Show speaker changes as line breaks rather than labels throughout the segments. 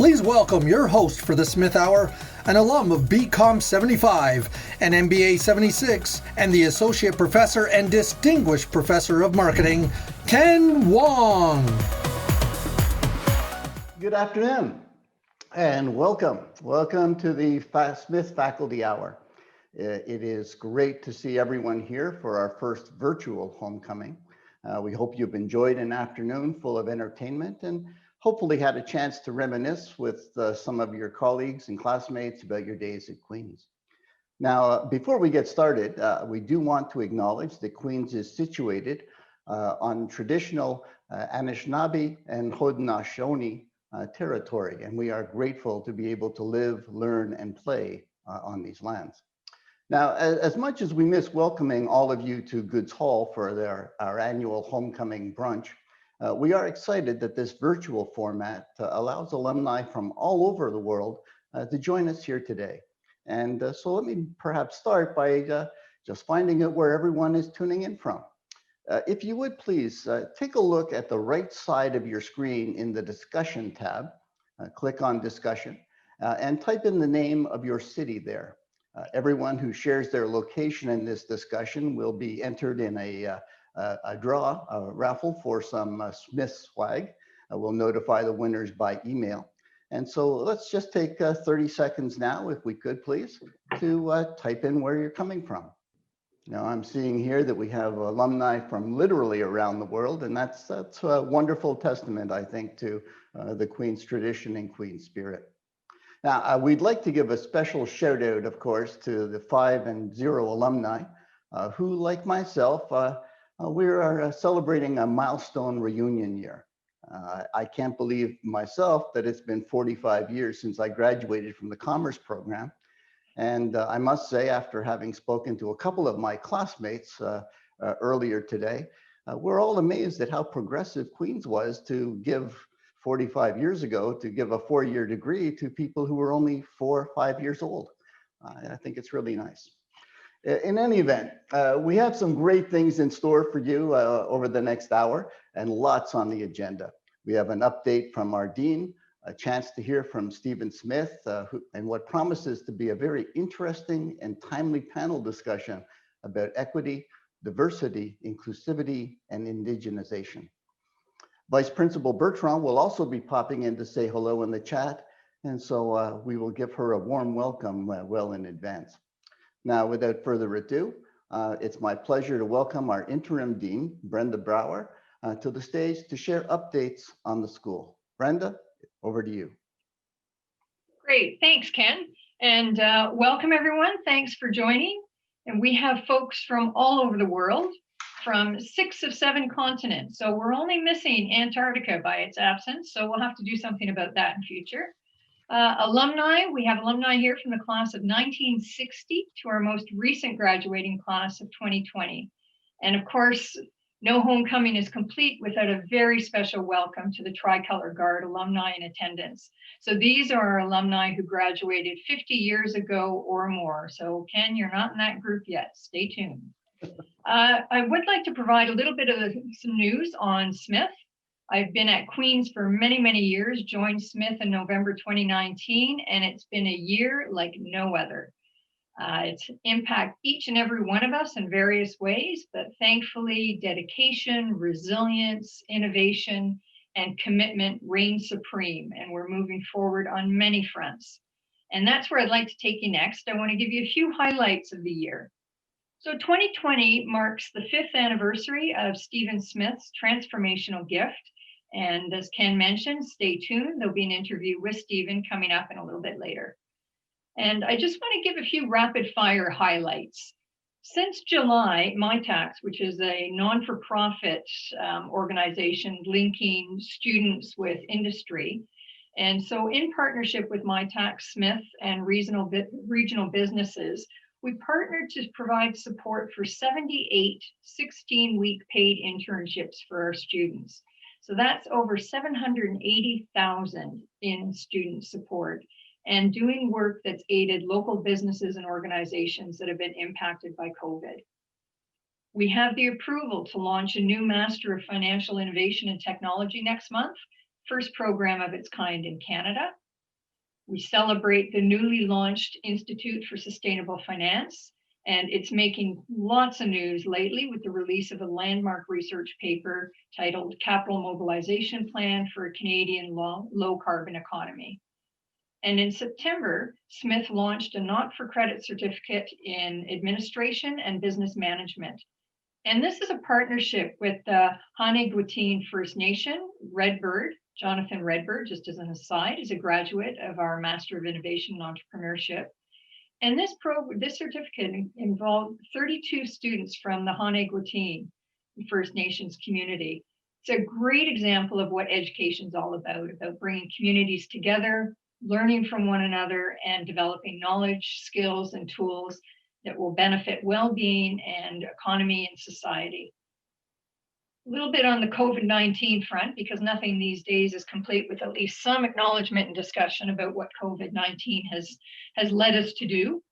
Please welcome your host for the Smith Hour, an alum of BCom 75, an MBA 76, and the Associate Professor and Distinguished Professor of Marketing, Ken Wong.
Good afternoon and welcome. Welcome to the Smith Faculty Hour. It is great to see everyone here for our first virtual homecoming. We hope you've enjoyed an afternoon full of entertainment and hopefully had a chance to reminisce with some of your colleagues and classmates about your days at Queen's. Now, before we get started, we do want to acknowledge that Queen's is situated on traditional Anishinaabe and Haudenosaunee territory, and we are grateful to be able to live, learn, and play on these lands. Now, as much as we miss welcoming all of you to Goods Hall for our annual homecoming brunch, we are excited that this virtual format allows alumni from all over the world to join us here today. And so let me perhaps start by just finding out where everyone is tuning in from. If you would please take a look at the right side of your screen in the discussion tab, click on discussion, and type in the name of your city there. Everyone who shares their location in this discussion will be entered in a raffle for some Smith swag. We'll notify the winners by email. And so let's just take 30 seconds now, if we could please, to type in where you're coming from. Now I'm seeing here that we have alumni from literally around the world, and that's a wonderful testament, I think, to the Queen's tradition and Queen's spirit. Now, we'd like to give a special shout out, of course, to the 5 and 0 alumni who, like myself, we are celebrating a milestone reunion year. I can't believe myself that it's been 45 years since I graduated from the Commerce program. And I must say, after having spoken to a couple of my classmates earlier today, we're all amazed at how progressive Queen's was to give 45 years ago, to give a 4-year degree to people who were only 4 or 5 years old. I think it's really nice. In any event, we have some great things in store for you over the next hour and lots on the agenda. We have an update from our dean, a chance to hear from Stephen Smith, and what promises to be a very interesting and timely panel discussion about equity, diversity, inclusivity, and indigenization. Vice Principal Bertrand will also be popping in to say hello in the chat, and so we will give her a warm welcome well in advance. Now, without further ado, it's my pleasure to welcome our interim dean, Brenda Brauer, to the stage to share updates on the school. Brenda, over to you.
Great, thanks, Ken. And welcome everyone, thanks for joining. And we have folks from all over the world, from 6 of 7 continents. So we're only missing Antarctica by its absence. So we'll have to do something about that in future. Alumni, we have alumni here from the class of 1960 to our most recent graduating class of 2020. And of course, no homecoming is complete without a very special welcome to the Tricolor Guard alumni in attendance. So these are our alumni who graduated 50 years ago or more. So Ken, you're not in that group yet. Stay tuned. I would like to provide a little bit of some news on Smith. I've been at Queen's for many, many years, joined Smith in November 2019, and it's been a year like no other. It's impacted each and every one of us in various ways, but thankfully, dedication, resilience, innovation, and commitment reign supreme, and we're moving forward on many fronts. And that's where I'd like to take you next. I want to give you a few highlights of the year. So 2020 marks the 5th anniversary of Stephen Smith's transformational gift. And as Ken mentioned, stay tuned. There'll be an interview with Stephen coming up in a little bit later. And I just want to give a few rapid fire highlights. Since July, MyTax, which is a non-for-profit organization linking students with industry, and so in partnership with MyTax Smith and regional businesses, we partnered to provide support for 78 16-week paid internships for our students. So that's over 780,000 in student support and doing work that's aided local businesses and organizations that have been impacted by COVID. We have the approval to launch a new Master of Financial Innovation and Technology next month, first program of its kind in Canada. We celebrate the newly launched Institute for Sustainable Finance, and it's making lots of news lately with the release of a landmark research paper titled Capital Mobilization Plan for a Canadian Low Carbon Economy. And in September, Smith launched a not-for-credit certificate in administration and business management. And this is a partnership with the Haine First Nation, Redbird. Jonathan Redbird, just as an aside, is a graduate of our Master of Innovation and Entrepreneurship. And this certificate involved 32 students from the Haine First Nations community. It's a great example of what education is all about bringing communities together, learning from one another, and developing knowledge, skills, and tools that will benefit well-being and economy and society. A little bit on the COVID-19 front, because nothing these days is complete with at least some acknowledgement and discussion about what COVID-19 has led us to do.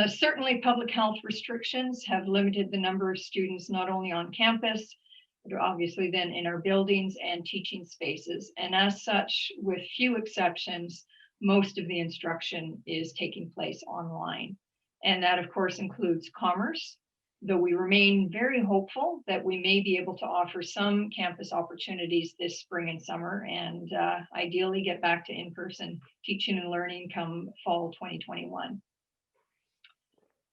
Certainly, public health restrictions have limited the number of students not only on campus, but obviously then in our buildings and teaching spaces. And as such, with few exceptions, most of the instruction is taking place online. And that, of course, includes commerce, though we remain very hopeful that we may be able to offer some campus opportunities this spring and summer, and ideally get back to in-person teaching and learning come fall 2021.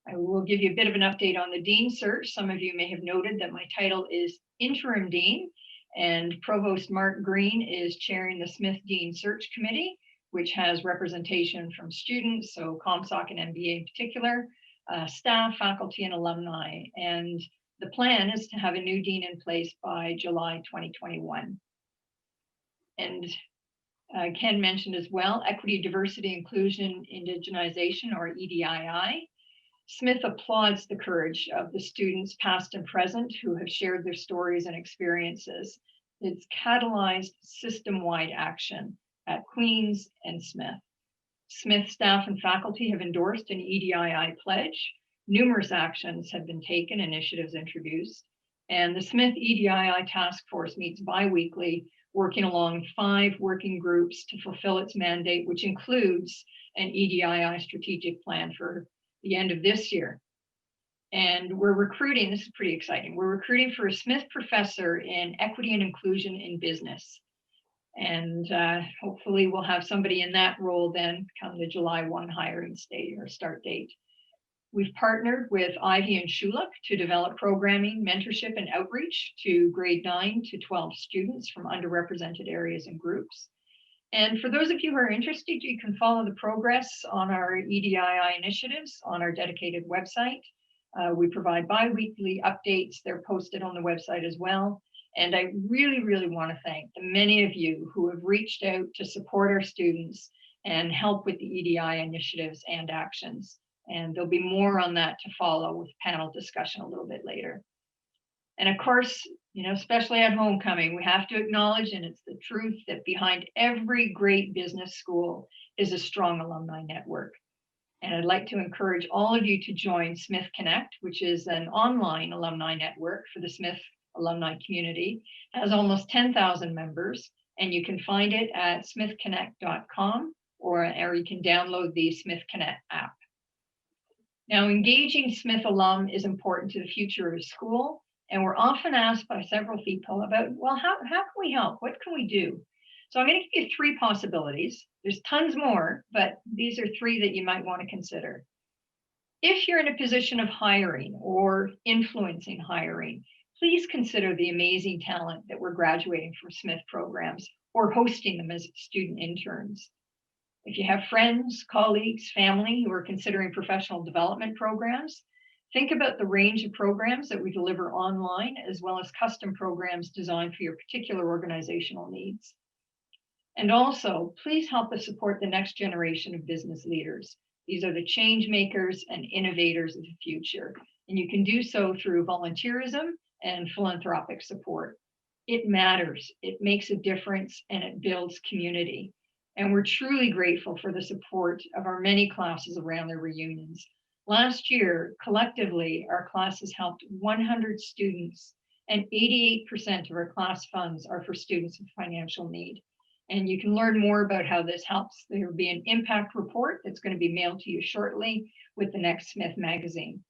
I will give you a bit of an update on the Dean search. Some of you may have noted that my title is Interim Dean, and Provost Mark Green is chairing the Smith Dean Search Committee, which has representation from students, so ComSoc and MBA in particular, staff, faculty, and alumni. And the plan is to have a new dean in place by July 2021. And Ken mentioned as well, equity, diversity, inclusion, indigenization, or EDII. Smith applauds the courage of the students, past and present, who have shared their stories and experiences. It's catalyzed system-wide action at Queen's and Smith. Smith staff and faculty have endorsed an EDII pledge. Numerous actions have been taken, initiatives introduced, and the Smith EDII task force meets bi-weekly, working along 5 working groups to fulfill its mandate, which includes an EDII strategic plan for the end of this year. And we're recruiting, this is pretty exciting, we're recruiting for a Smith professor in equity and inclusion in business. And hopefully we'll have somebody in that role then come the July 1 hiring state or start date. We've partnered with Ivy and Schulich to develop programming, mentorship, and outreach to grade 9 to 12 students from underrepresented areas and groups. And for those of you who are interested, you can follow the progress on our EDII initiatives on our dedicated website. We provide bi-weekly updates. They're posted on the website as well. And I really, really want to thank the many of you who have reached out to support our students and help with the EDI initiatives and actions. And there'll be more on that to follow with panel discussion a little bit later. And of course, you know, especially at homecoming, we have to acknowledge, and it's the truth, that behind every great business school is a strong alumni network. And I'd like to encourage all of you to join Smith Connect, which is an online alumni network for the Smith alumni community. It has almost 10,000 members, and you can find it at smithconnect.com, or you can download the Smith Connect app. Now, engaging Smith alum is important to the future of the school, and we're often asked by several people about, well, how can we help? What can we do? So I'm going to give you 3 possibilities. There's tons more, but these are 3 that you might want to consider. If you're in a position of hiring or influencing hiring, please consider the amazing talent that we're graduating from Smith programs or hosting them as student interns. If you have friends, colleagues, family who are considering professional development programs, think about the range of programs that we deliver online, as well as custom programs designed for your particular organizational needs. And also, please help us support the next generation of business leaders. These are the change makers and innovators of the future. And you can do so through volunteerism and philanthropic support. It matters, it makes a difference, and it builds community. And we're truly grateful for the support of our many classes around their reunions. Last year, collectively, our classes helped 100 students, and 88% of our class funds are for students with financial need. And you can learn more about how this helps. There will be an impact report that's going to be mailed to you shortly with the next Smith magazine.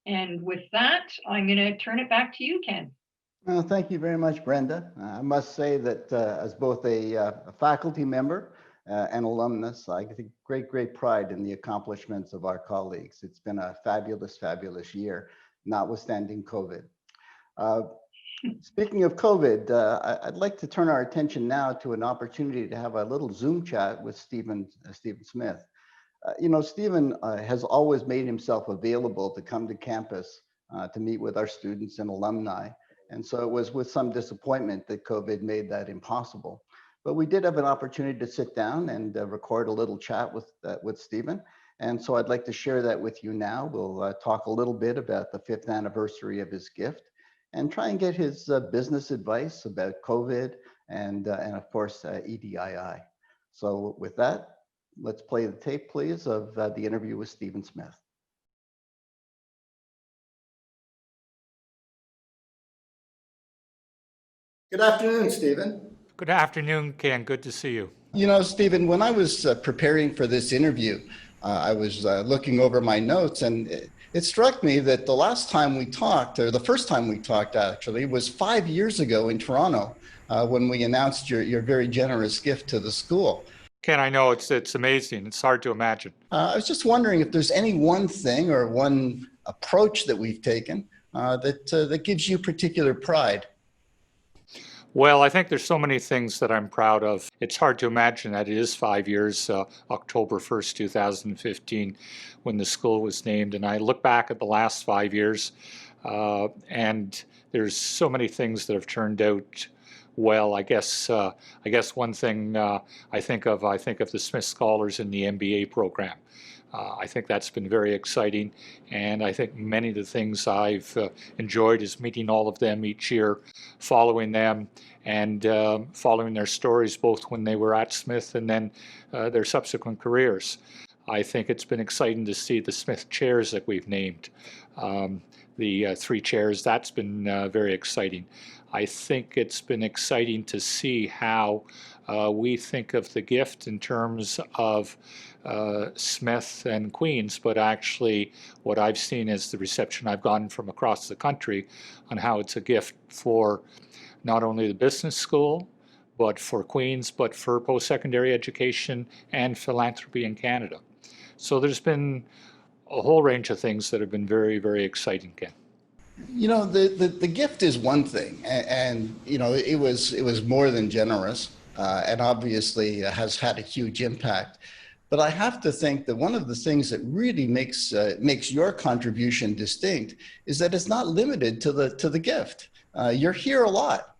And with that, I'm going to turn it back to you, Ken.
Well, thank you very much, Brenda. I must say that as both a faculty member and alumnus, I take great pride in the accomplishments of our colleagues. It's been a fabulous, fabulous year, notwithstanding COVID. Speaking of COVID, I'd like to turn our attention now to an opportunity to have a little Zoom chat with Stephen Smith. Stephen has always made himself available to come to campus to meet with our students and alumni. And so it was with some disappointment that COVID made that impossible. But we did have an opportunity to sit down and record a little chat with Stephen. And so I'd like to share that with you now. We'll talk a little bit about the 5th anniversary of his gift and try and get his business advice about COVID and of course, EDII. So with that, let's play the tape, please, of the interview with Stephen Smith. Good afternoon, Stephen.
Good afternoon, Ken. Good to see you.
Stephen, when I was preparing for this interview, I was looking over my notes, and it struck me that the last time we talked, or the first time we talked actually, was 5 years ago in Toronto when we announced your very generous gift to the school.
Ken, I know it's amazing. It's hard to imagine.
I was just wondering if there's any one thing or one approach that we've taken that gives you particular pride.
Well, I think there's so many things that I'm proud of. It's hard to imagine that it is 5 years, October 1st, 2015, when the school was named. And I look back at the last 5 years, and there's so many things that have turned out well. I guess one thing I think of the Smith Scholars in the MBA program. I think that's been very exciting, and I think many of the things I've enjoyed is meeting all of them each year, following them, and following their stories, both when they were at Smith and then their subsequent careers. I think it's been exciting to see the Smith chairs that we've named, the 3 chairs. That's been very exciting. I think it's been exciting to see how we think of the gift in terms of Smith and Queens, but actually what I've seen is the reception I've gotten from across the country on how it's a gift for not only the business school, but for Queens, but for post-secondary education and philanthropy in Canada. So there's been a whole range of things that have been very, very exciting, Ken.
The gift is one thing, and it was more than generous, and obviously has had a huge impact. But I have to think that one of the things that really makes your contribution distinct is that it's not limited to the gift. You're here a lot.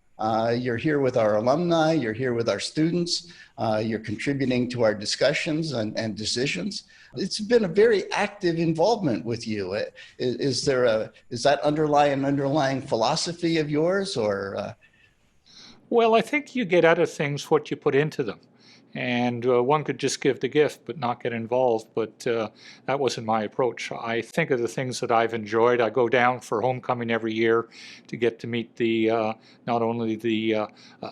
You're here with our alumni. You're here with our students. You're contributing to our discussions and decisions. It's been a very active involvement with you. Is that underlying philosophy of yours, or?
Well, I think you get out of things what you put into them. And one could just give the gift but not get involved, but that wasn't my approach. I think of the things that I've enjoyed. I go down for homecoming every year to get to meet not only the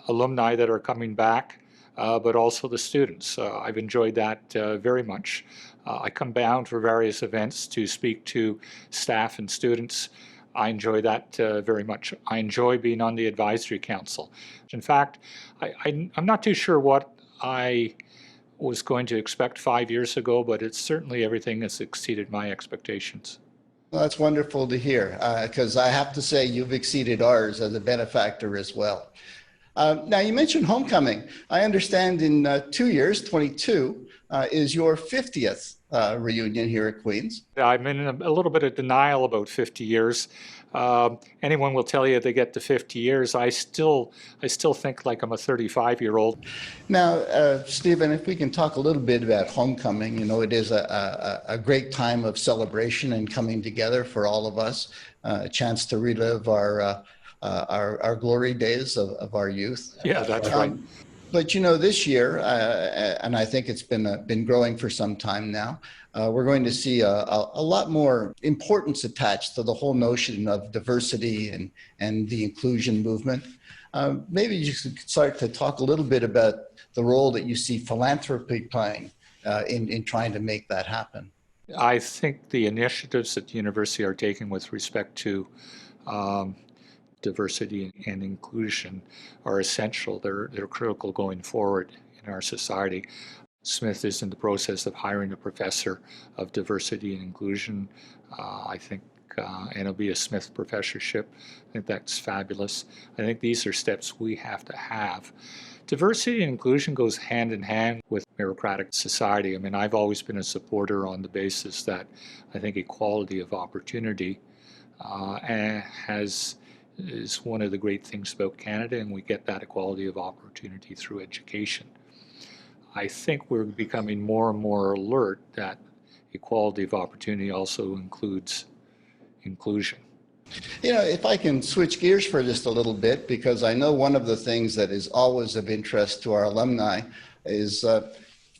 alumni that are coming back, but also the students. I've enjoyed that very much. I come down for various events to speak to staff and students. I enjoy that very much. I enjoy being on the advisory council. In fact, I'm not too sure what I was going to expect 5 years ago, but it's certainly everything has exceeded my expectations.
Well, that's wonderful to hear, because I have to say you've exceeded ours as a benefactor as well. Now, you mentioned homecoming. I understand in 2 years, 22, is your 50th reunion here at Queen's.
I'm in a little bit of denial about 50 years. Anyone will tell you they get to 50 years. I still think like I'm a 35-year-old.
Now, Stephen, if we can talk a little bit about homecoming, it is a great time of celebration and coming together for all of us, a chance to relive our glory days of our youth.
Yeah, that's right.
But this year, and I think it's been growing for some time now, we're going to see a lot more importance attached to the whole notion of diversity and the inclusion movement. Maybe you could start to talk a little bit about the role that you see philanthropy playing in trying to make that happen.
I think the initiatives that the university are taking with respect to diversity and inclusion are essential. They're critical going forward in our society. Smith is in the process of hiring a professor of diversity and inclusion. I think, and it'll be a Smith professorship. I think that's fabulous. I think these are steps we have to have. Diversity and inclusion goes hand in hand with meritocratic society. I mean, I've always been a supporter on the basis that I think equality of opportunity is one of the great things about Canada, and we get that equality of opportunity through education. I think we're becoming more and more alert that equality of opportunity also includes inclusion.
You know, if I can switch gears for just a little bit, because I know one of the things that is always of interest to our alumni is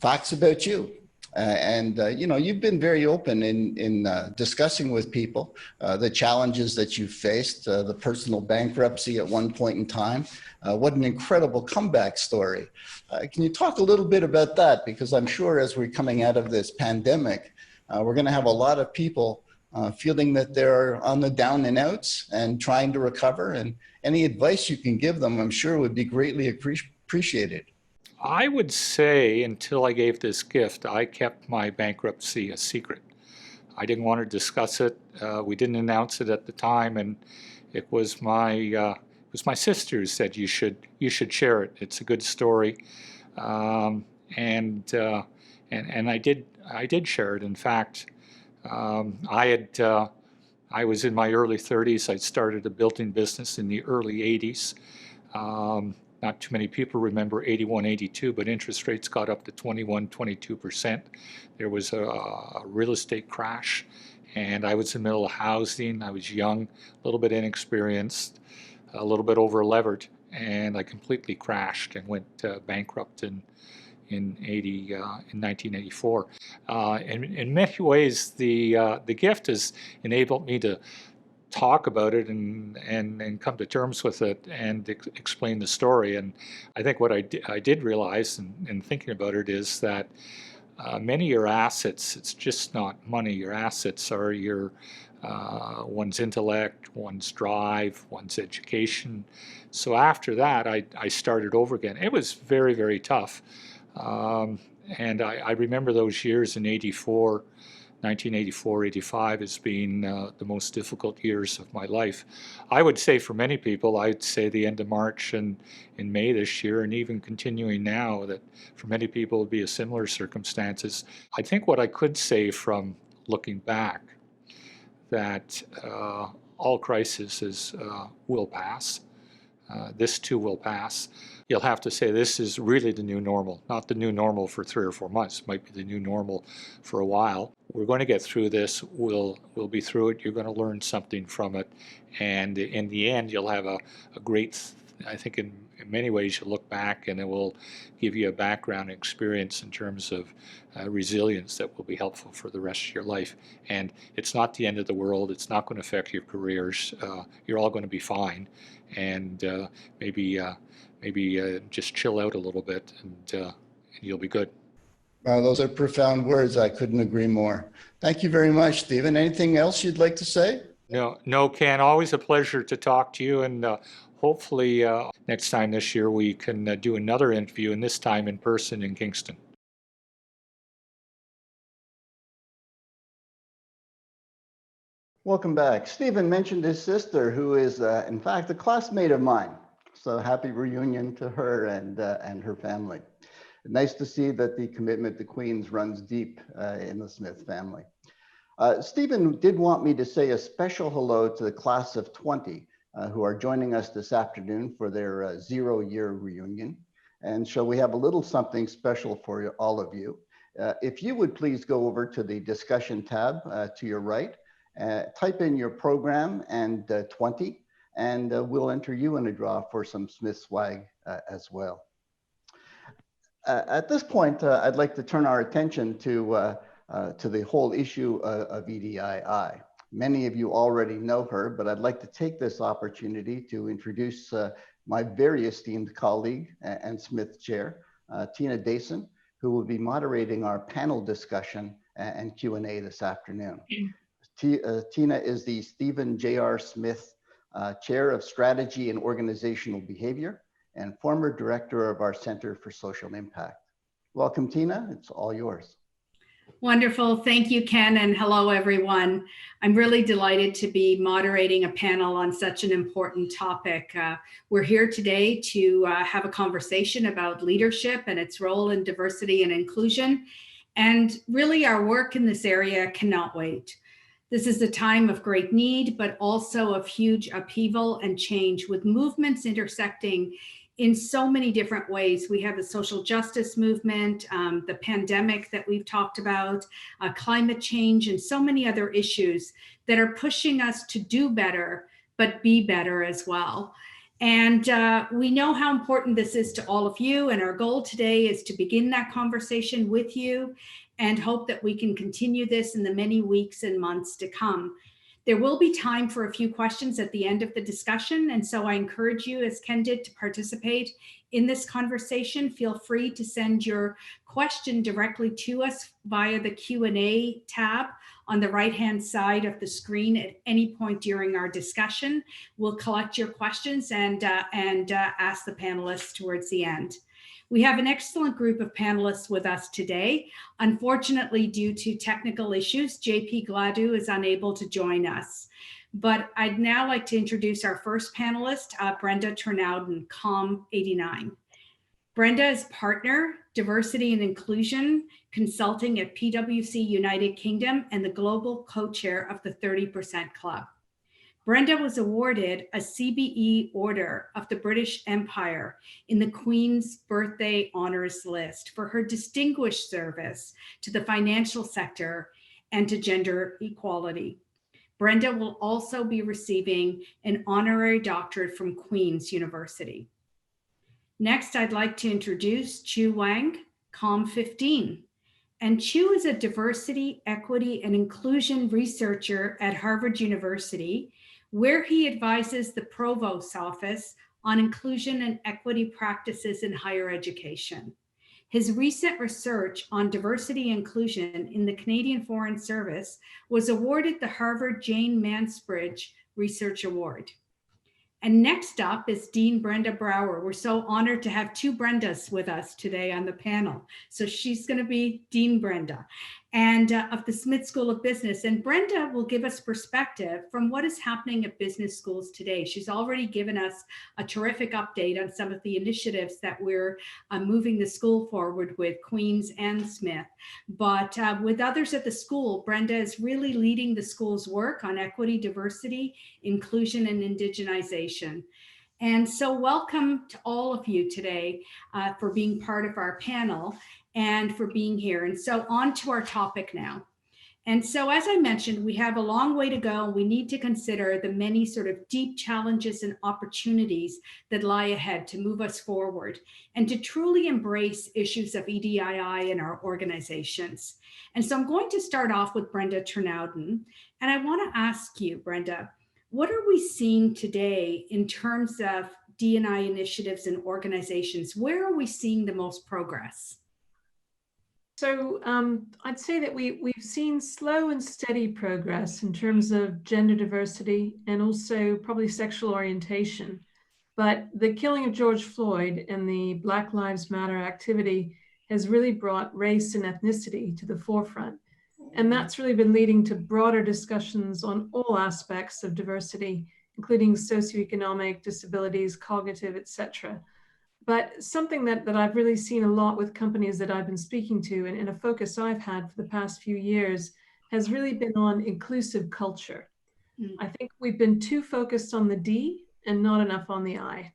facts about you. You know, you've been very open in discussing with people the challenges that you've faced, the personal bankruptcy at one point in time. What an incredible comeback story. Can you talk a little bit about that? Because I'm sure as we're coming out of this pandemic, we're going to have a lot of people feeling that they're on the down and outs and trying to recover. And any advice you can give them, I'm sure would be greatly appreciated.
I would say until I gave this gift, I kept my bankruptcy a secret. I didn't want to discuss it. We didn't announce it at the time, and it was my sister who said you should share it. It's a good story, and I did share it. In fact, I was in my early 30s. I started a building business in the early 80s. Not too many people remember 81, 82, but interest rates got up to 21, 22%. There was a real estate crash, and I was in the middle of housing. I was young, a little bit inexperienced, a little bit over-levered, and I completely crashed and went bankrupt in 1984. In many ways, the gift has enabled me to talk about it and come to terms with it and explain the story. And I think what I did realize in thinking about it is that many of your assets, it's just not money. Your assets are your one's intellect, one's drive, one's education. So after that, I started over again. It was very, very tough. And I remember those years in 1984, 85 as being the most difficult years of my life. I would say for many people, I'd say the end of March and in May this year, and even continuing now, that for many people it would be a similar circumstances. I think what I could say from looking back, that all crises will pass. This too will pass. You'll have to say this is really the new normal, not the new normal for 3 or 4 months. It might be the new normal for a while. We're going to get through this. We'll be through it. You're going to learn something from it. And in the end, you'll have a great, I think in many ways you'll look back and it will give you a background experience in terms of resilience that will be helpful for the rest of your life. And it's not the end of the world. It's not going to affect your careers. You're all going to be fine. And maybe just chill out a little bit and you'll be good.
Wow, those are profound words. I couldn't agree more. Thank you very much, Stephen. Anything else you'd like to say?
No, Ken, always a pleasure to talk to you. And hopefully next time this year we can do another interview, and this time in person in Kingston.
Welcome back. Stephen mentioned his sister, who is, in fact, a classmate of mine. So happy reunion to her and her family. Nice to see that the commitment to Queens runs deep in the Smith family. Stephen did want me to say a special hello to the class of 20 who are joining us this afternoon for their 0-year reunion. And so we have a little something special for all of you. If you would please go over to the discussion tab to your right, type in your program and 20, and we'll enter you in a draw for some Smith swag as well. At this point, I'd like to turn our attention to the whole issue of EDII. Many of you already know her, but I'd like to take this opportunity to introduce my very esteemed colleague and Smith Chair, Tina Dason, who will be moderating our panel discussion and Q&A this afternoon. Tina is the Stephen J.R. Smith Chair of Strategy and Organizational Behavior and former director of our Center for Social Impact. Welcome, Tina. It's all yours.
Wonderful. Thank you, Ken, and hello, everyone. I'm really delighted to be moderating a panel on such an important topic. We're here today to have a conversation about leadership and its role in diversity and inclusion. And really, our work in this area cannot wait. This is a time of great need, but also of huge upheaval and change, with movements intersecting in so many different ways. We have the social justice movement, the pandemic that we've talked about, climate change, and so many other issues that are pushing us to do better, but be better as well. And we know how important this is to all of you. And our goal today is to begin that conversation with you and hope that we can continue this in the many weeks and months to come. There will be time for a few questions at the end of the discussion. And so I encourage you, as Ken did, to participate in this conversation. Feel free to send your question directly to us via the Q&A tab on the right-hand side of the screen at any point during our discussion. We'll collect your questions and ask the panelists towards the end. We have an excellent group of panelists with us today. Unfortunately, due to technical issues, JP Gladu is unable to join us. But I'd now like to introduce our first panelist, Brenda Trinauden, COM 89. Brenda is partner, diversity and inclusion consulting at PwC United Kingdom and the global co-chair of the 30% Club. Brenda was awarded a CBE Order of the British Empire in the Queen's Birthday Honours List for her distinguished service to the financial sector and to gender equality. Brenda will also be receiving an honorary doctorate from Queen's University. Next, I'd like to introduce Chu Wang, COM 15. And Chu is a diversity, equity, and inclusion researcher at Harvard University, where he advises the Provost's Office on inclusion and equity practices in higher education. His recent research on diversity and inclusion in the Canadian Foreign Service was awarded the Harvard Jane Mansbridge Research Award. And next up is Dean Brenda Brauer. We're so honored to have two Brendas with us today on the panel. So she's going to be Dean Brenda and of the Smith School of Business. And Brenda will give us perspective from what is happening at business schools today. She's already given us a terrific update on some of the initiatives that we're moving the school forward with, Queen's and Smith. But with others at the school, Brenda is really leading the school's work on equity, diversity, inclusion, and indigenization. And so welcome to all of you today for being part of our panel and for being here. And so on to our topic now. And so, as I mentioned, we have a long way to go. We need to consider the many sort of deep challenges and opportunities that lie ahead to move us forward and to truly embrace issues of EDII in our organizations. And so I'm going to start off with Brenda Trinauden. And I want to ask you, Brenda, what are we seeing today in terms of D&I initiatives and organizations? Where are we seeing the most progress?
So I'd say that we've seen slow and steady progress in terms of gender diversity and also probably sexual orientation. But the killing of George Floyd and the Black Lives Matter activity has really brought race and ethnicity to the forefront. And that's really been leading to broader discussions on all aspects of diversity, including socioeconomic, disabilities, cognitive, et cetera. But something that I've really seen a lot with companies that I've been speaking to and a focus I've had for the past few years has really been on inclusive culture. I think we've been too focused on the D and not enough on the I.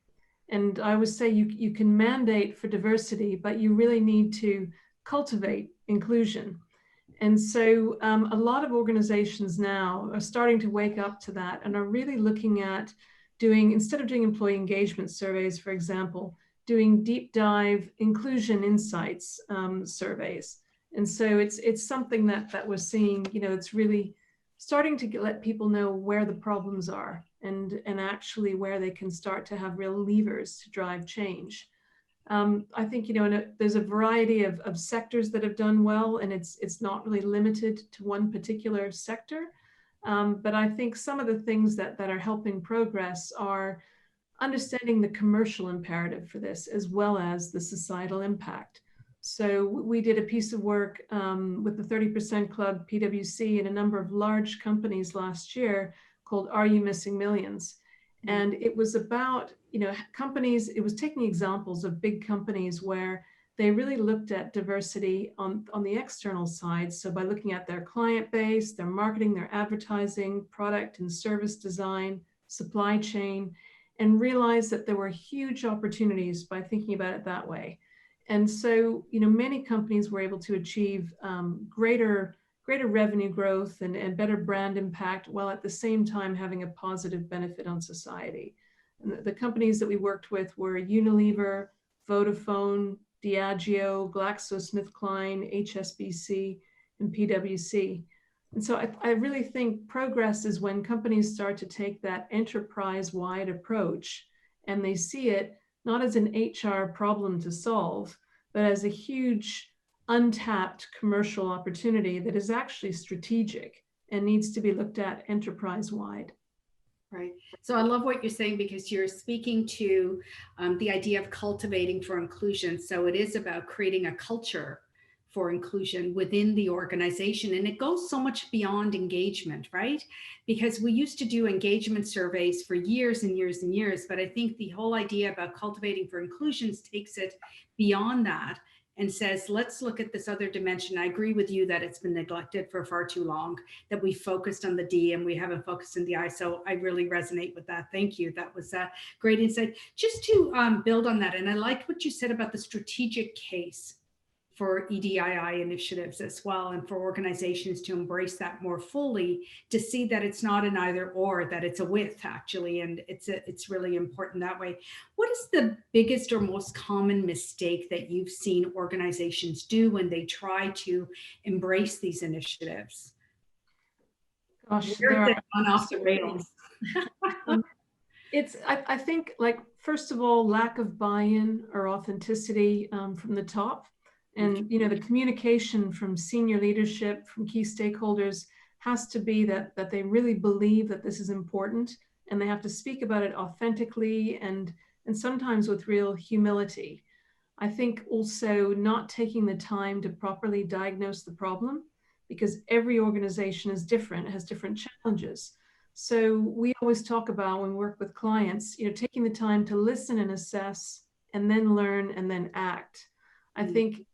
And I would say you can mandate for diversity, but you really need to cultivate inclusion. And so a lot of organizations now are starting to wake up to that and are really looking at doing, instead of doing employee engagement surveys, for example, doing deep dive inclusion insights surveys. And so it's something that we're seeing, it's really starting to let people know where the problems are and actually where they can start to have real levers to drive change. I think, there's a variety of sectors that have done well, and it's not really limited to one particular sector. But I think some of the things that are helping progress are understanding the commercial imperative for this, as well as the societal impact. So we did a piece of work with the 30% Club, PwC, and a number of large companies last year called Are You Missing Millions? And it was about, companies, it was taking examples of big companies where they really looked at diversity on the external side. So by looking at their client base, their marketing, their advertising, product and service design, supply chain, and realized that there were huge opportunities by thinking about it that way. And so, many companies were able to achieve greater revenue growth and better brand impact, while at the same time having a positive benefit on society. And the companies that we worked with were Unilever, Vodafone, Diageo, GlaxoSmithKline, HSBC, and PwC. And so I really think progress is when companies start to take that enterprise-wide approach, and they see it not as an HR problem to solve, but as a huge untapped commercial opportunity that is actually strategic and needs to be looked at enterprise-wide.
Right. So I love what you're saying, because you're speaking to the idea of cultivating for inclusion. So it is about creating a culture for inclusion within the organization. And it goes so much beyond engagement, right? Because we used to do engagement surveys for years and years and years, but I think the whole idea about cultivating for inclusions takes it beyond that and says, let's look at this other dimension. I agree with you that it's been neglected for far too long, that we focused on the D and we haven't focused on the I. So I really resonate with that. Thank you. That was a great insight. Just to build on that, and I liked what you said about the strategic case for EDII initiatives as well, and for organizations to embrace that more fully, to see that it's not an either or, that it's a with actually, and it's really important that way. What is the biggest or most common mistake that you've seen organizations do when they try to embrace these initiatives?
Gosh,
Where is it gone off the rails?
I think, like, first of all, lack of buy-in or authenticity from the top. And, the communication from senior leadership, from key stakeholders, has to be that they really believe that this is important, and they have to speak about it authentically and sometimes with real humility. I think also not taking the time to properly diagnose the problem, because every organization is different, has different challenges. So we always talk about, when we work with clients, taking the time to listen and assess, and then learn, and then act. I think,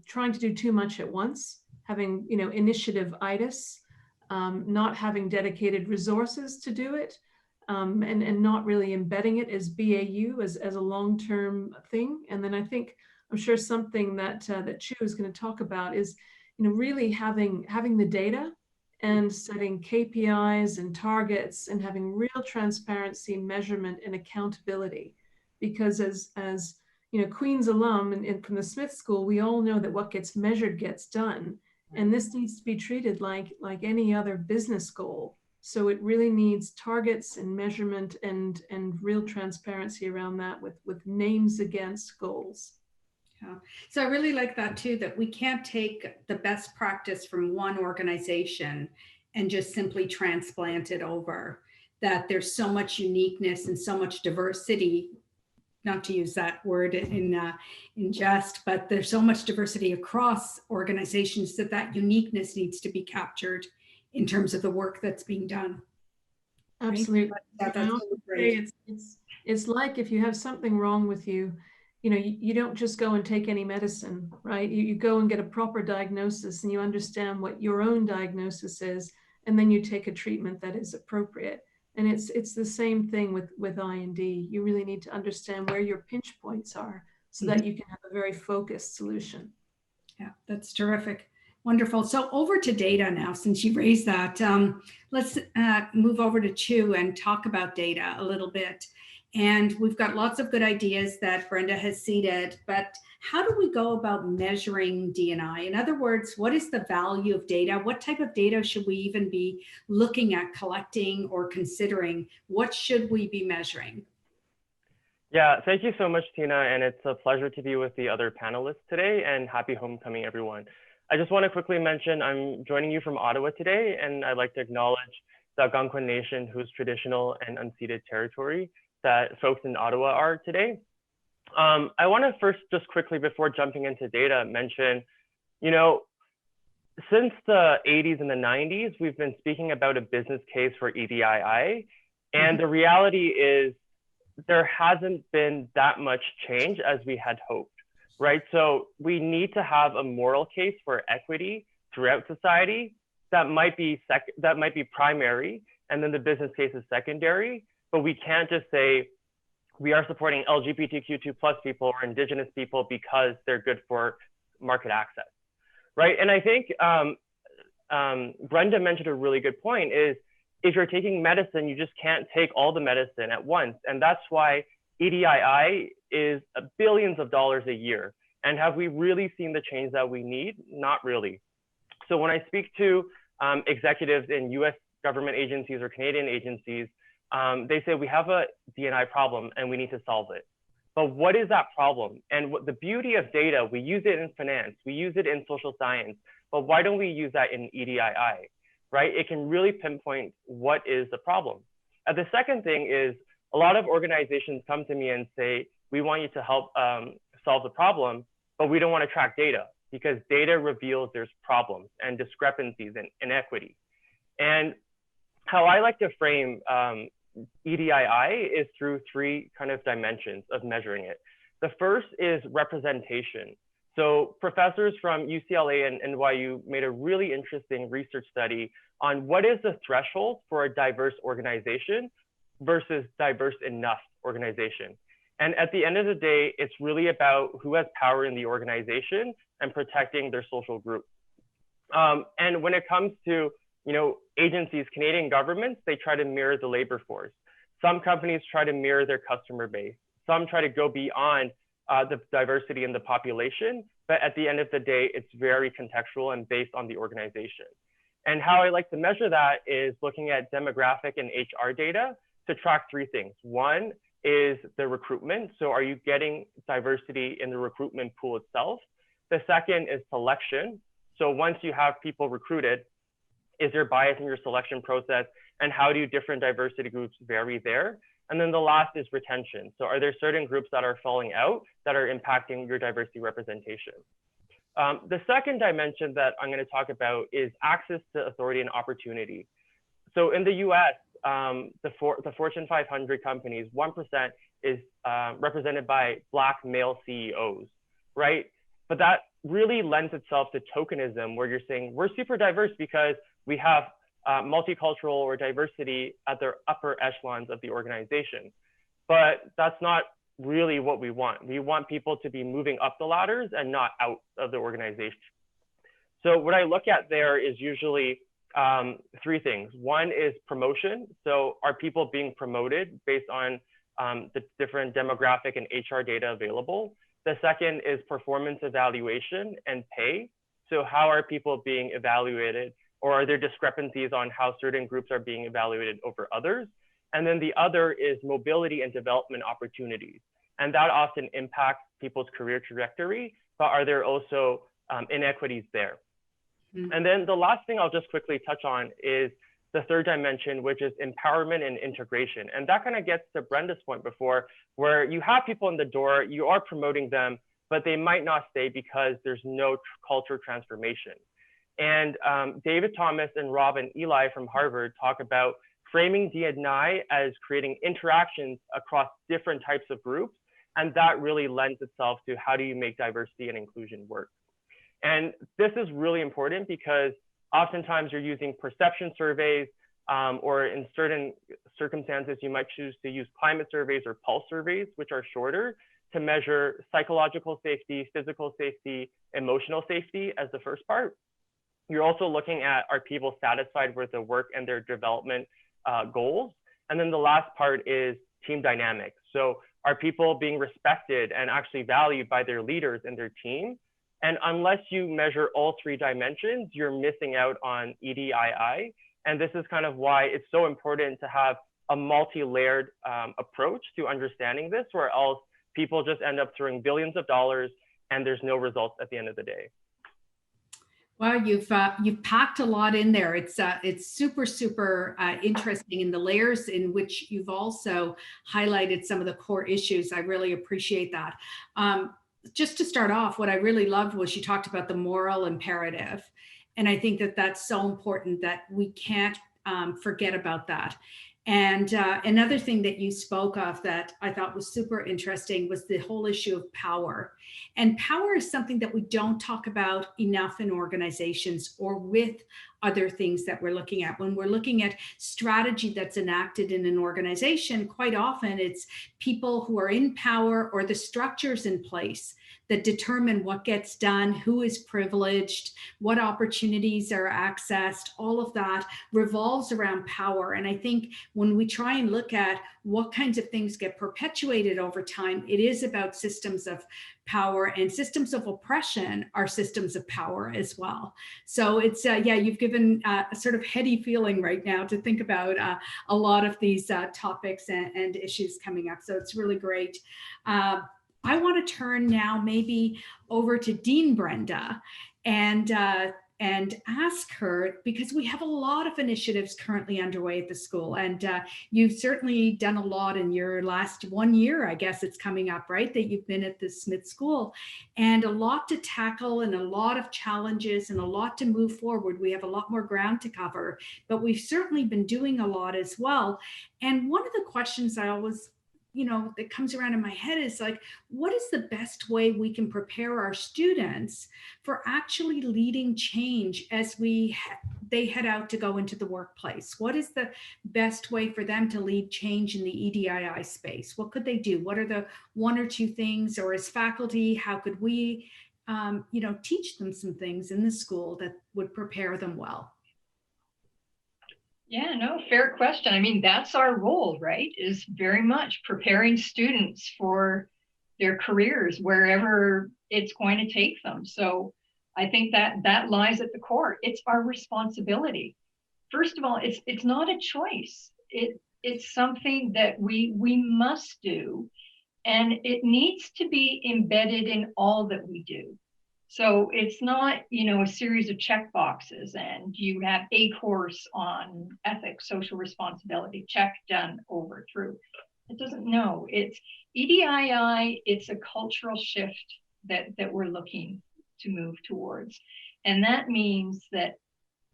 trying to do too much at once, having, initiative-itis, not having dedicated resources to do it, and not really embedding it as BAU, as a long-term thing. And then I think, I'm sure something that Chu is going to talk about is, really having the data and setting KPIs and targets and having real transparency, measurement, and accountability. Because as Queen's alum and from the Smith School, we all know that what gets measured gets done. And this needs to be treated like any other business goal. So it really needs targets and measurement and real transparency around that, with names against goals.
Yeah. So I really like that too, that we can't take the best practice from one organization and just simply transplant it over, that there's so much uniqueness and so much diversity, not to use that word in jest, but there's so much diversity across organizations that uniqueness needs to be captured in terms of the work that's being done.
Absolutely.
Right? That's great.
It's like, if you have something wrong with you, you don't just go and take any medicine, right? You go and get a proper diagnosis, and you understand what your own diagnosis is, and then you take a treatment that is appropriate. And it's the same thing with I&D. You really need to understand where your pinch points are, so that you can have a very focused solution.
Yeah, that's terrific. Wonderful. So over to data now, since you raised that. Let's move over to Chu and talk about data a little bit. And we've got lots of good ideas that Brenda has seeded, but how do we go about measuring D&I? In other words, what is the value of data? What type of data should we even be looking at collecting or considering? What should we be measuring?
Yeah, thank you so much, Tina. And it's a pleasure to be with the other panelists today, and happy homecoming, everyone. I just want to quickly mention I'm joining you from Ottawa today, and I'd like to acknowledge the Algonquin Nation, whose traditional and unceded territory that folks in Ottawa are today. I want to first just quickly, before jumping into data, mention, you know, since the 80s and the 90s, we've been speaking about a business case for EDII. And the reality is there hasn't been that much change as we had hoped, right? So we need to have a moral case for equity throughout society that might be primary, and then the business case is secondary. But we can't just say we are supporting LGBTQ2+ people or Indigenous people because they're good for market access, right? And I think Brenda mentioned a really good point is if you're taking medicine, you just can't take all the medicine at once. And that's why EDII is billions of dollars a year. And have we really seen the change that we need? Not really. So when I speak to executives in US government agencies or Canadian agencies, they say we have a D&I problem and we need to solve it. But what is that problem? And what the beauty of data, we use it in finance, we use it in social science, but why don't we use that in EDII, right? It can really pinpoint what is the problem. And the second thing is a lot of organizations come to me and say, we want you to help solve the problem, but we don't want to track data because data reveals there's problems and discrepancies and inequity. And how I like to frame EDII is through three kind of dimensions of measuring it. The first is representation. So professors from UCLA and NYU made a really interesting research study on what is the threshold for a diverse organization versus diverse enough organization. And at the end of the day, it's really about who has power in the organization and protecting their social group. And when it comes to agencies, Canadian governments, they try to mirror the labor force. Some companies try to mirror their customer base. Some try to go beyond the diversity in the population, but at the end of the day, it's very contextual and based on the organization. And how I like to measure that is looking at demographic and HR data to track three things. One is the recruitment. So are you getting diversity in the recruitment pool itself? The second is selection. So once you have people recruited, is there bias in your selection process? And how do different diversity groups vary there? And then the last is retention. So are there certain groups that are falling out that are impacting your diversity representation? The second dimension that I'm going to talk about is access to authority and opportunity. So in the US, the Fortune 500 companies, 1% is represented by Black male CEOs, right? But that really lends itself to tokenism, where you're saying we're super diverse because we have multicultural or diversity at the upper echelons of the organization. But that's not really what we want. We want people to be moving up the ladders and not out of the organization. So what I look at there is usually three things. One is promotion. So are people being promoted based on the different demographic and HR data available? The second is performance evaluation and pay. So how are people being evaluated, or are there discrepancies on how certain groups are being evaluated over others? And then the other is mobility and development opportunities. And that often impacts people's career trajectory, but are there also inequities there? And then the last thing I'll just quickly touch on is the third dimension, which is empowerment and integration. And that kind of gets to Brenda's point before, where you have people in the door, you are promoting them, but they might not stay because there's no culture transformation. And David Thomas and Rob and Eli from Harvard talk about framing D&I as creating interactions across different types of groups. And that really lends itself to how do you make diversity and inclusion work. And this is really important because oftentimes you're using perception surveys, or in certain circumstances, you might choose to use climate surveys or pulse surveys, which are shorter, to measure psychological safety, physical safety, emotional safety as the first part. You're also looking at, are people satisfied with their work and their development goals? And then the last part is team dynamics. So are people being respected and actually valued by their leaders and their team? And unless you measure all three dimensions, you're missing out on EDII. And this is kind of why it's so important to have a multi-layered approach to understanding this, or else people just end up throwing billions of dollars and there's no results at the end of the day.
Well, you've packed a lot in there. It's super interesting in the layers in which you've also highlighted some of the core issues. I really appreciate that. Just to start off, what I really loved was you talked about the moral imperative, and I think that that's so important that we can't forget about that. And another thing that you spoke of that I thought was super interesting was the whole issue of power. And power is something that we don't talk about enough in organizations or with other things that we're looking at. When we're looking at strategy that's enacted in an organization, quite often it's people who are in power or the structures in place that determine what gets done, who is privileged, what opportunities are accessed. All of that revolves around power. And I think when we try and look at what kinds of things get perpetuated over time, it is about systems of power, and systems of oppression are systems of power as well. So it's, yeah, you've given a sort of heady feeling right now to think about a lot of these topics and issues coming up. So it's really great. I want to turn now maybe over to Dean Brenda and ask her, because we have a lot of initiatives currently underway at the school, and you've certainly done a lot in your last 1 year, I guess it's coming up, right, that you've been at the Smith School, and a lot to tackle and a lot of challenges and a lot to move forward. We have a lot more ground to cover, but we've certainly been doing a lot as well. And one of the questions I always that comes around in my head is like, what is the best way we can prepare our students for actually leading change as they head out to go into the workplace? What is the best way for them to lead change in the EDII space? What could they do? What are the one or two things, or as faculty, how could we, teach them some things in the school that would prepare them well?
Yeah, no, fair question. I mean, that's our role, right? Is very much preparing students for their careers, wherever it's going to take them. So I think that lies at the core. It's our responsibility. First of all, it's not a choice. It's something that we must do, and it needs to be embedded in all that we do. So it's not, a series of check boxes and you have a course on ethics, social responsibility, check, done, over, through. It doesn't know. It's EDII, it's a cultural shift that we're looking to move towards. And that means that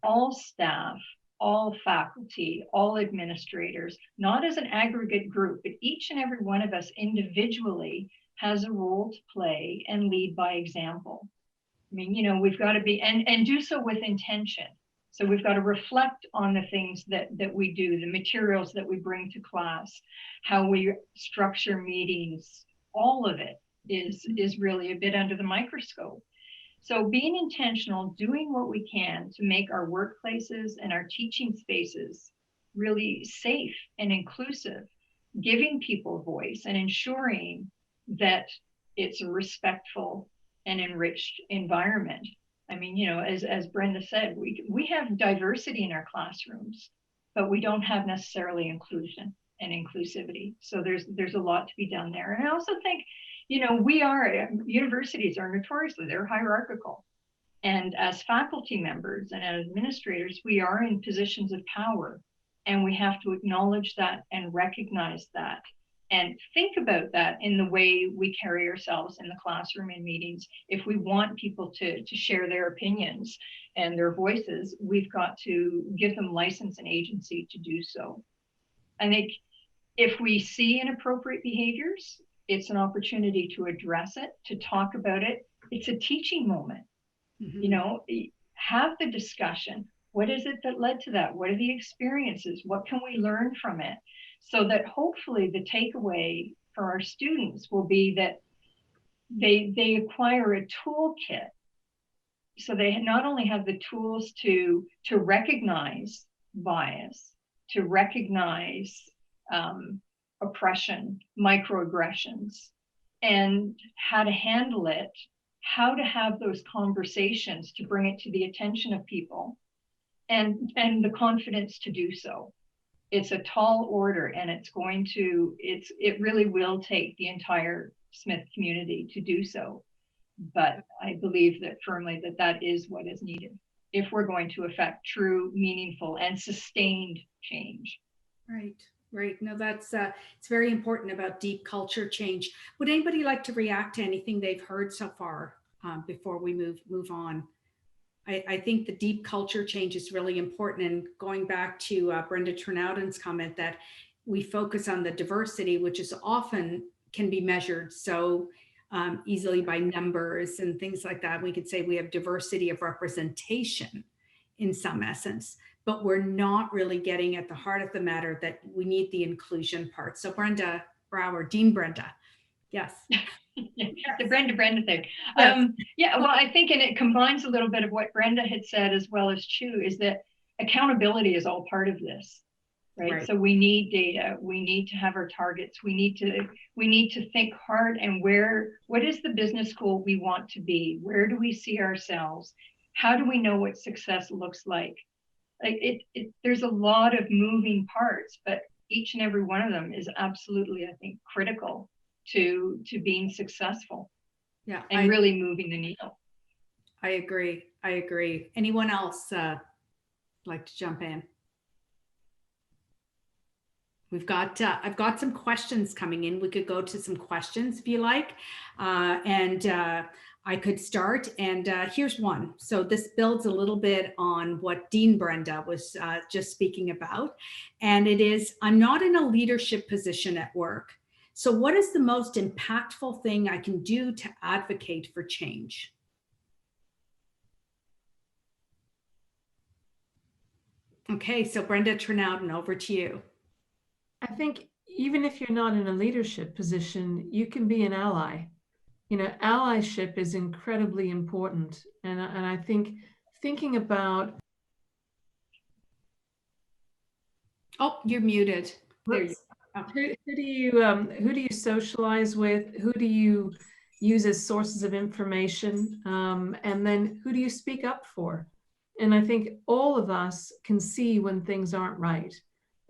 all staff, all faculty, all administrators, not as an aggregate group, but each and every one of us individually has a role to play and lead by example. I mean, we've got to be, and do so with intention. So we've got to reflect on the things that we do, the materials that we bring to class, how we structure meetings. All of it is really a bit under the microscope. So being intentional, doing what we can to make our workplaces and our teaching spaces really safe and inclusive, giving people voice and ensuring that it's a respectful and enriched environment. I mean, as Brenda said, we have diversity in our classrooms, but we don't have necessarily inclusion and inclusivity. So there's a lot to be done there. And I also think, universities are notoriously, they're hierarchical. And as faculty members and as administrators, we are in positions of power, and we have to acknowledge that and recognize that. And think about that in the way we carry ourselves in the classroom in meetings. If we want people to share their opinions and their voices, we've got to give them license and agency to do so. I think if we see inappropriate behaviors, it's an opportunity to address it, to talk about it. It's a teaching moment. Mm-hmm. Have the discussion. What is it that led to that? What are the experiences? What can we learn from it? So that hopefully the takeaway for our students will be that they acquire a toolkit. So they not only have the tools to recognize bias, to recognize oppression, microaggressions, and how to handle it, how to have those conversations to bring it to the attention of people, and the confidence to do so. It's a tall order, and it really will take the entire Smith community to do so. But I believe that firmly that is what is needed if we're going to affect true, meaningful, and sustained change.
Right, right. No, that's it's very important about deep culture change. Would anybody like to react to anything they've heard so far before we move on? I think the deep culture change is really important. And going back to Brenda Trnauden's comment that we focus on the diversity, which is often can be measured so easily by numbers and things like that. We could say we have diversity of representation in some essence, but we're not really getting at the heart of the matter that we need the inclusion part. So Brenda Brauer, Dean Brenda, yes.
The Brenda thing.
Yes.
Yeah, well, I think, and it combines a little bit of what Brenda had said as well as Chu, is that accountability is all part of this, right? So we need data, we need to have our targets, we need to think hard and what is the business school we want to be? Where do we see ourselves? How do we know what success looks like? Like there's a lot of moving parts, but each and every one of them is absolutely, I think, critical to being successful.
Yeah,
and really moving the needle.
I agree. Anyone else like to jump in? I've got some questions coming in. We could go to some questions if you like, and I could start. And here's one. So this builds a little bit on what Dean Brenda was just speaking about, and it is: I'm not in a leadership position at work. So what is the most impactful thing I can do to advocate for change? Okay, so Brenda Trnauden, over to you.
I think even if you're not in a leadership position, you can be an ally. You know, allyship is incredibly important. And I think thinking about...
Oh, you're muted. There you
go. Who do you socialize with? Who do you use as sources of information? And then who do you speak up for? And I think all of us can see when things aren't right.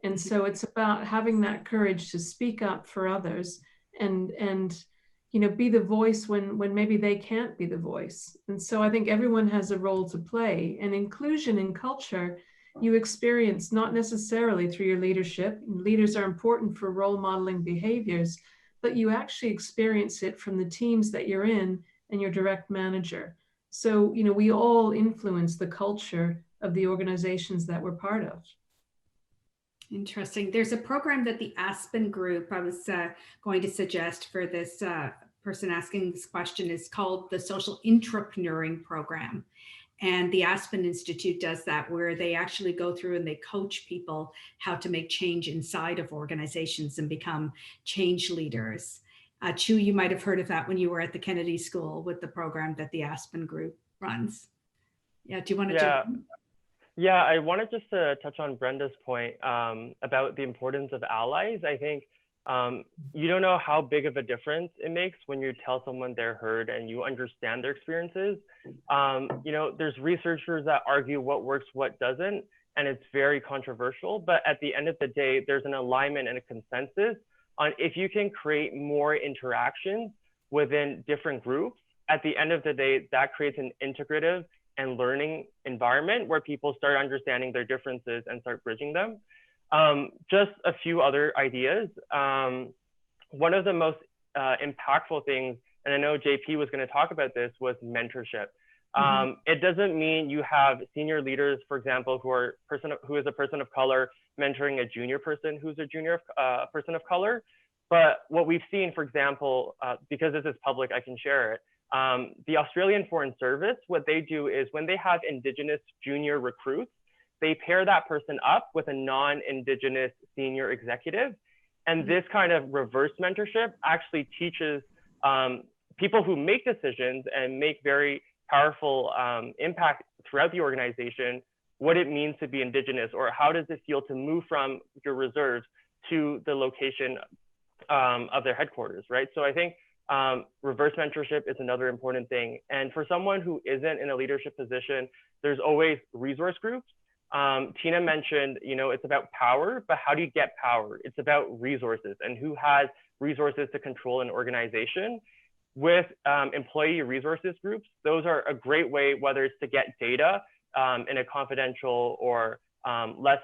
And so it's about having that courage to speak up for others and you know, be the voice when maybe they can't be the voice. And so I think everyone has a role to play. And inclusion in culture, you experience not necessarily through your leadership. Leaders are important for role modeling behaviors, but you actually experience it from the teams that you're in and your direct manager. So, you know, we all influence the culture of the organizations that we're part of.
Interesting. There's a program that the Aspen Group, I was going to suggest for this person asking this question, is called the Social Intrapreneuring Program. And the Aspen Institute does that, where they actually go through and they coach people how to make change inside of organizations and become change leaders. Chu, you might have heard of that when you were at the Kennedy School with the program that the Aspen Group runs. Yeah, do you want to jump in?
Yeah, I wanted just to touch on Brenda's point about the importance of allies. I think you don't know how big of a difference it makes when you tell someone they're heard and you understand their experiences. You know, there's researchers that argue what works, what doesn't, and it's very controversial. But at the end of the day, there's an alignment and a consensus on if you can create more interactions within different groups. At the end of the day, that creates an integrative and learning environment where people start understanding their differences and start bridging them. Just a few other ideas. One of the most impactful things, and I know JP was going to talk about this, was mentorship. It doesn't mean you have senior leaders, for example, who is a person of color mentoring a junior person who's a junior person of color. But what we've seen, for example, because this is public, I can share it. The Australian Foreign Service, what they do is when they have Indigenous junior recruits, they pair that person up with a non-Indigenous senior executive. And this kind of reverse mentorship actually teaches people who make decisions and make very powerful impact throughout the organization what it means to be Indigenous, or how does it feel to move from your reserves to the location of their headquarters, right? So I think reverse mentorship is another important thing. And for someone who isn't in a leadership position, there's always resource groups. Tina mentioned, it's about power, but how do you get power? It's about resources and who has resources to control an organization. With employee resources groups, those are a great way, whether it's to get data in a confidential or less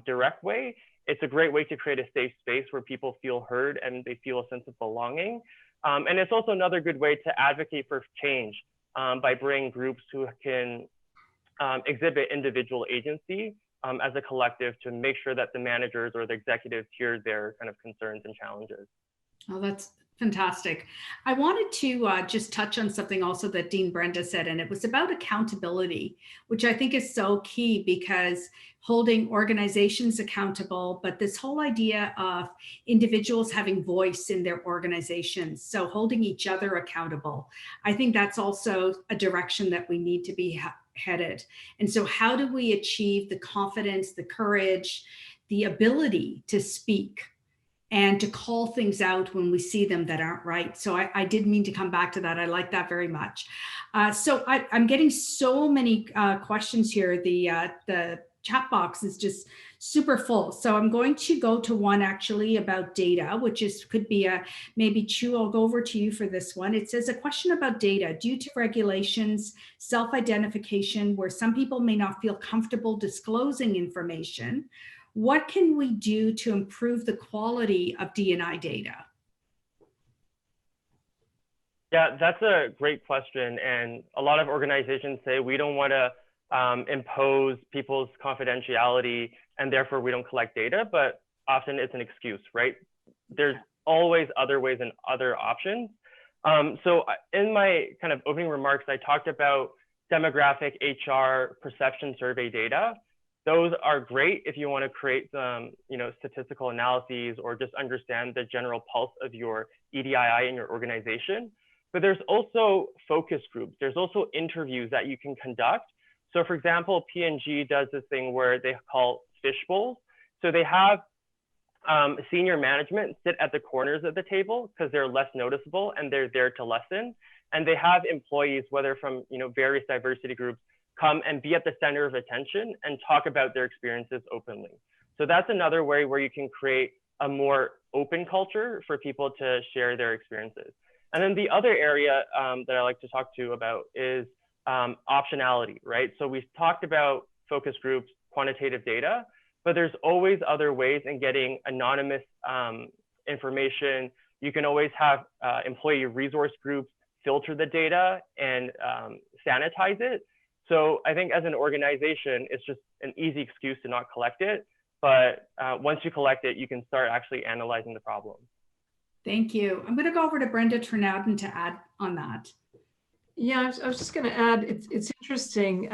direct way. It's a great way to create a safe space where people feel heard and they feel a sense of belonging. And it's also another good way to advocate for change by bringing groups who can exhibit individual agency as a collective to make sure that the managers or the executives hear their kind of concerns and challenges.
Oh, that's fantastic. I wanted to just touch on something also that Dean Brenda said, and it was about accountability, which I think is so key, because holding organizations accountable, but this whole idea of individuals having voice in their organizations, so holding each other accountable, I think that's also a direction that we need to be headed. And so how do we achieve the confidence, the courage, the ability to speak and to call things out when we see them that aren't right? So I did mean to come back to that. I like that very much. So I'm getting so many questions here. The chat box is just super full. So I'm going to go to one actually about data, which could be maybe Chu, I'll go over to you for this one. It says a question about data due to regulations, self-identification, where some people may not feel comfortable disclosing information. What can we do to improve the quality of D&I data?
Yeah, that's a great question. And a lot of organizations say we don't want to impose people's confidentiality and therefore we don't collect data, but often it's an excuse, right? There's always other ways and other options. So in my kind of opening remarks, I talked about demographic HR perception survey data. Those are great if you want to create some, statistical analyses or just understand the general pulse of your EDII in your organization. But there's also focus groups. There's also interviews that you can conduct. So for example, P&G does this thing where they call fish bowls. So they have senior management sit at the corners of the table because they're less noticeable and they're there to listen. And they have employees, whether from various diversity groups, come and be at the center of attention and talk about their experiences openly. So that's another way where you can create a more open culture for people to share their experiences. And then the other area that I like to talk to about is optionality, right? So we've talked about focus groups, quantitative data, but there's always other ways in getting anonymous information. You can always have employee resource groups filter the data and sanitize it. So I think as an organization, it's just an easy excuse to not collect it. But once you collect it, you can start actually analyzing the problem.
Thank you. I'm going to go over to Brenda Trinauden to add on that.
Yeah, I was just going to add, it's interesting.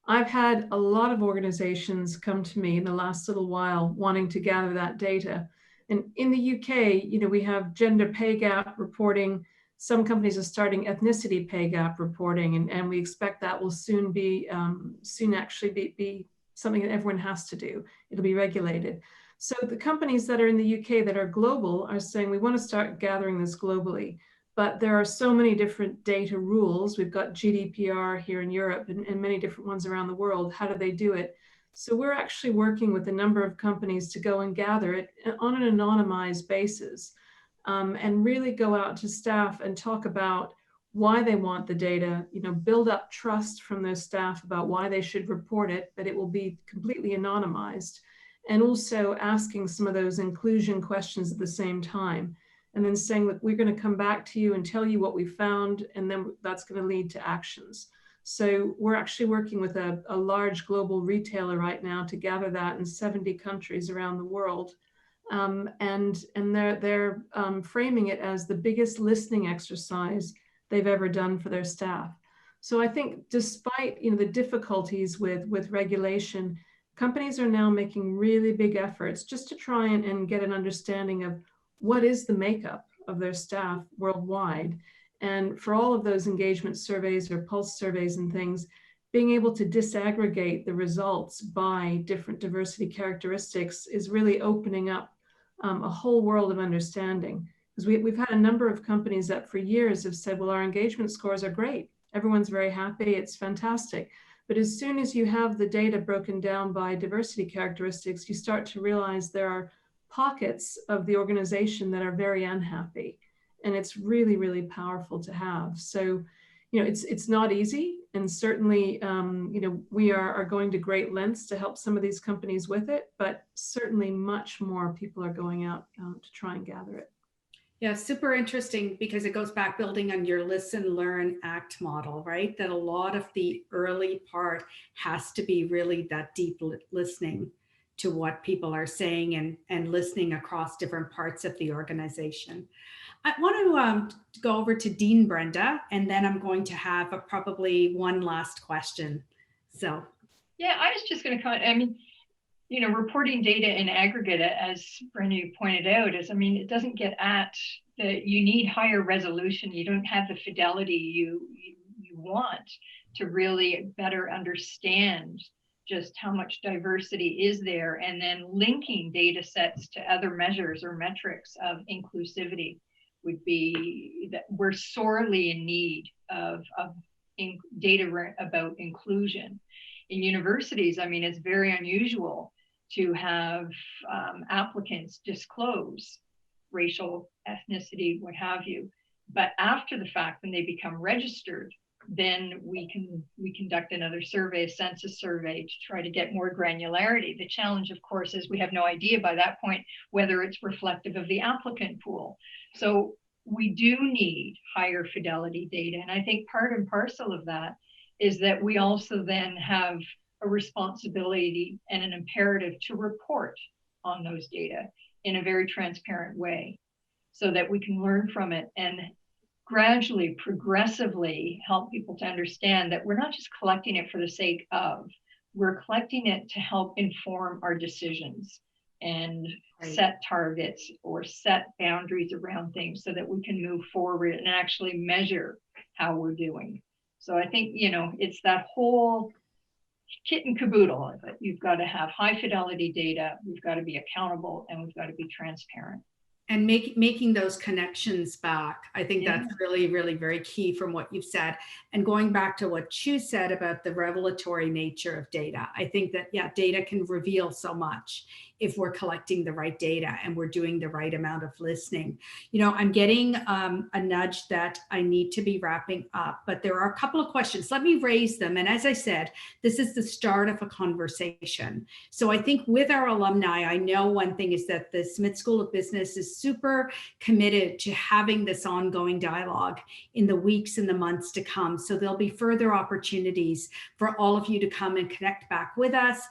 I've had a lot of organizations come to me in the last little while wanting to gather that data. And in the UK, we have gender pay gap reporting. Some companies are starting ethnicity pay gap reporting, and we expect that will soon be something that everyone has to do. It'll be regulated. So the companies that are in the UK that are global are saying we want to start gathering this globally, but there are so many different data rules. We've got GDPR here in Europe and many different ones around the world. How do they do it? So we're actually working with a number of companies to go and gather it on an anonymized basis. And really go out to staff and talk about why they want the data, build up trust from those staff about why they should report it, but it will be completely anonymized. And also asking some of those inclusion questions at the same time. And then saying, look, we're going to come back to you and tell you what we found, and then that's going to lead to actions. So we're actually working with a large global retailer right now to gather that in 70 countries around the world. And they're framing it as the biggest listening exercise they've ever done for their staff. So I think despite the difficulties with regulation, companies are now making really big efforts just to try and get an understanding of what is the makeup of their staff worldwide. And for all of those engagement surveys or pulse surveys and things, being able to disaggregate the results by different diversity characteristics is really opening up a whole world of understanding. Because we've had a number of companies that for years have said, well, our engagement scores are great. Everyone's very happy. It's fantastic. But as soon as you have the data broken down by diversity characteristics, you start to realize there are pockets of the organization that are very unhappy. And it's really, really powerful to have. So, it's not easy. And certainly, we are going to great lengths to help some of these companies with it, but certainly much more people are going out to try and gather it.
Yeah, super interesting, because it goes back building on your listen, learn, act model, right? That a lot of the early part has to be really that deep listening to what people are saying and listening across different parts of the organization. I want to go over to Dean, Brenda, and then I'm going to have probably one last question. So.
Yeah, I was just going to comment. I mean, reporting data in aggregate, as Brenda pointed out, it doesn't get at you need higher resolution. You don't have the fidelity you want to really better understand just how much diversity is there, and then linking data sets to other measures or metrics of inclusivity would be that we're sorely in need of data about inclusion. In universities, it's very unusual to have applicants disclose racial, ethnicity, what have you. But after the fact, when they become registered, then we conduct another survey, a census survey, to try to get more granularity. The challenge, of course, is we have no idea by that point whether it's reflective of the applicant pool. So we do need higher fidelity data. And I think part and parcel of that is that we also then have a responsibility and an imperative to report on those data in a very transparent way, so that we can learn from it and gradually, progressively help people to understand that we're not just collecting it for the sake of, we're collecting it to help inform our decisions and set targets or set boundaries around things so that we can move forward and actually measure how we're doing. So I think, it's that whole kit and caboodle of it. You've got to have high fidelity data, we've got to be accountable, and we've got to be transparent.
And making those connections back. I think that's really, really very key from what you've said. And going back to what Chu said about the revelatory nature of data, I think that, data can reveal so much if we're collecting the right data and we're doing the right amount of listening. I'm getting a nudge that I need to be wrapping up, but there are a couple of questions. Let me raise them. And as I said, this is the start of a conversation. So I think with our alumni, I know one thing is that the Smith School of Business is super committed to having this ongoing dialogue in the weeks and the months to come. So there'll be further opportunities for all of you to come and connect back with us.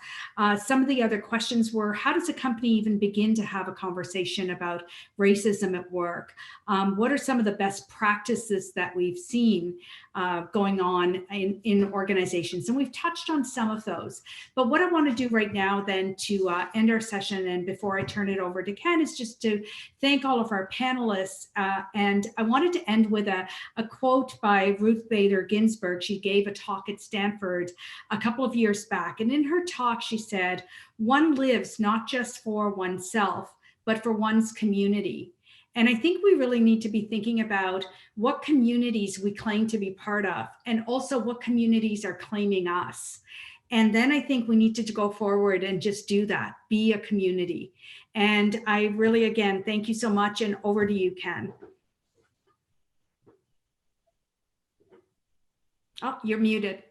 Some of the other questions were, how does a company even begin to have a conversation about racism at work? What are some of the best practices that we've seen going on in organizations? And we've touched on some of those. But what I want to do right now then to end our session, and before I turn it over to Ken, is just to thank all of our panelists. And I wanted to end with a quote by Ruth Bader Ginsburg. She gave a talk at Stanford a couple of years back. And in her talk, she said, "One lives not just for oneself, but for one's community." And I think we really need to be thinking about what communities we claim to be part of, and also what communities are claiming us. And then I think we need to go forward and just do that, be a community. And I really, again, thank you so much. And over to you, Ken. Oh, you're muted.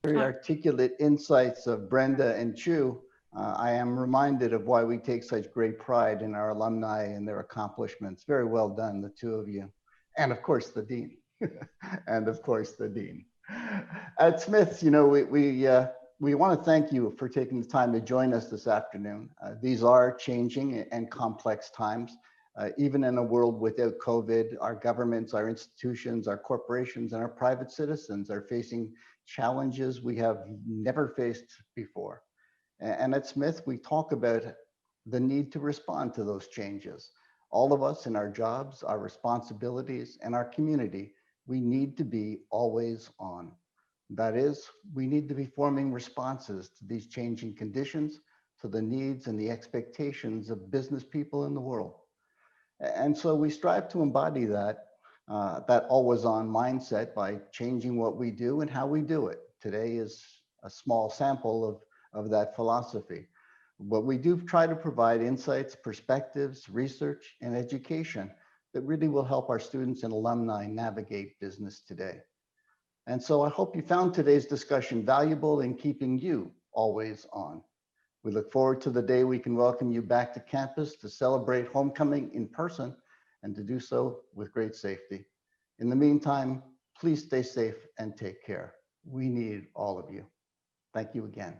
Very articulate insights of Brenda and Chu. I am reminded of why we take such great pride in our alumni and their accomplishments. Very well done, the two of you. And of course, the Dean. And of course, the Dean. At Smiths, we want to thank you for taking the time to join us this afternoon. These are changing and complex times. Even in a world without COVID, our governments, our institutions, our corporations, and our private citizens are facing challenges we have never faced before. And at Smith, we talk about the need to respond to those changes. All of us in our jobs, our responsibilities, and our community, we need to be always on. That is, we need to be forming responses to these changing conditions, to the needs and the expectations of business people in the world. And so we strive to embody that always-on mindset by changing what we do and how we do it. Today is a small sample of that philosophy. But we do try to provide insights, perspectives, research, and education that really will help our students and alumni navigate business today. And so I hope you found today's discussion valuable in keeping you always on. We look forward to the day we can welcome you back to campus to celebrate homecoming in person and to do so with great safety. In the meantime, please stay safe and take care. We need all of you. Thank you again.